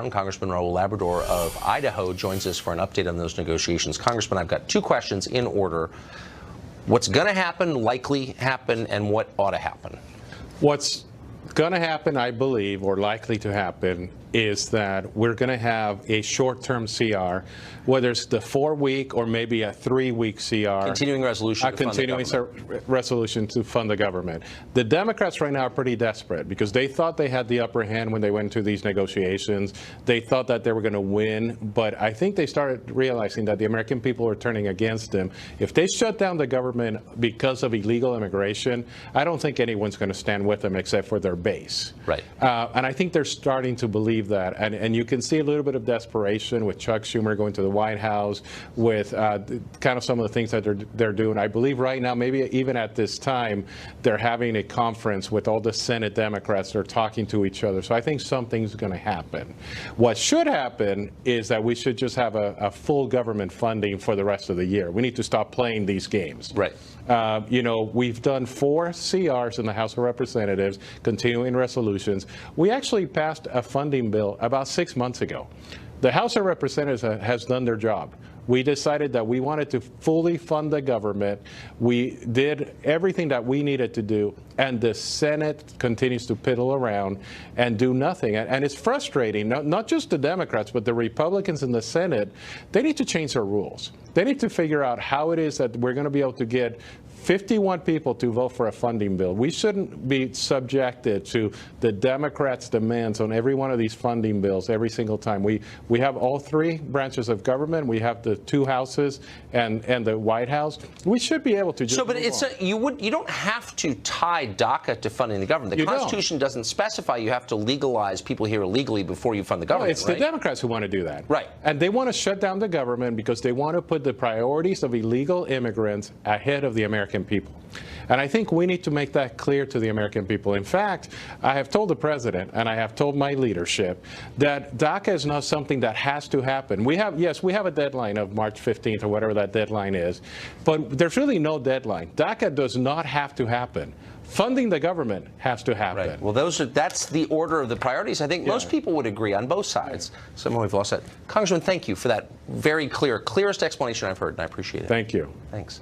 Congressman Raul Labrador of Idaho joins us for an update on those negotiations. Congressman, I've got two questions in order. What's going to happen, likely happen, and what ought to happen? What's going to happen, I believe, or likely to happen, is that we're going to have a short-term CR, whether it's the 4-week or maybe a 3-week CR. Continuing resolution to fund the government. A continuing resolution to fund the government. The Democrats right now are pretty desperate because they thought they had the upper hand when they went into these negotiations. They thought that they were going to win, but I think they started realizing that the American people are turning against them. If they shut down the government because of illegal immigration, I don't think anyone's going to stand with them except for their base. Right. And I think they're starting to believe that. And you can see a little bit of desperation with Chuck Schumer going to the White House, with kind of some of the things that they're doing. I believe right now, maybe even at this time, they're having a conference with all the Senate Democrats. They're talking to each other. So I think something's going to happen. What should happen is that we should just have a full government funding for the rest of the year. We need to stop playing these games. Right. You know, we've done 4 CRs in the House of Representatives, continuing resolutions. We actually passed a funding bill about 6 months ago. The House of Representatives has done their job. We decided that we wanted to fully fund the government. We did everything that we needed to do, and the Senate continues to piddle around and do nothing. And it's frustrating, not just the Democrats, but the Republicans in the Senate. They need to change their rules. They need to figure out how it is that we're going to be able to get 51 people to vote for a funding bill. We shouldn't be subjected to the Democrats' demands on every one of these funding bills every single time. We have all 3 branches of government. We have the 2 houses and the White House. We should be able to just but it's you don't have to tie DACA to funding the government. The Constitution doesn't specify you have to legalize people here illegally before you fund the government. No, it's the Democrats who want to do that. Right. And they want to shut down the government because they want to put the priorities of illegal immigrants ahead of the American people. And I think we need to make that clear to the American people. In fact, I have told the president and I have told my leadership that DACA is not something that has to happen. We have a deadline of March 15th or whatever that deadline is, but there's really no deadline. DACA does not have to happen. Funding the government has to happen. Right. Well, that's the order of the priorities. I think most people would agree on both sides. Someone we've lost that. Congressman, thank you for that very clearest explanation I've heard, and I appreciate it. Thank you. Thanks.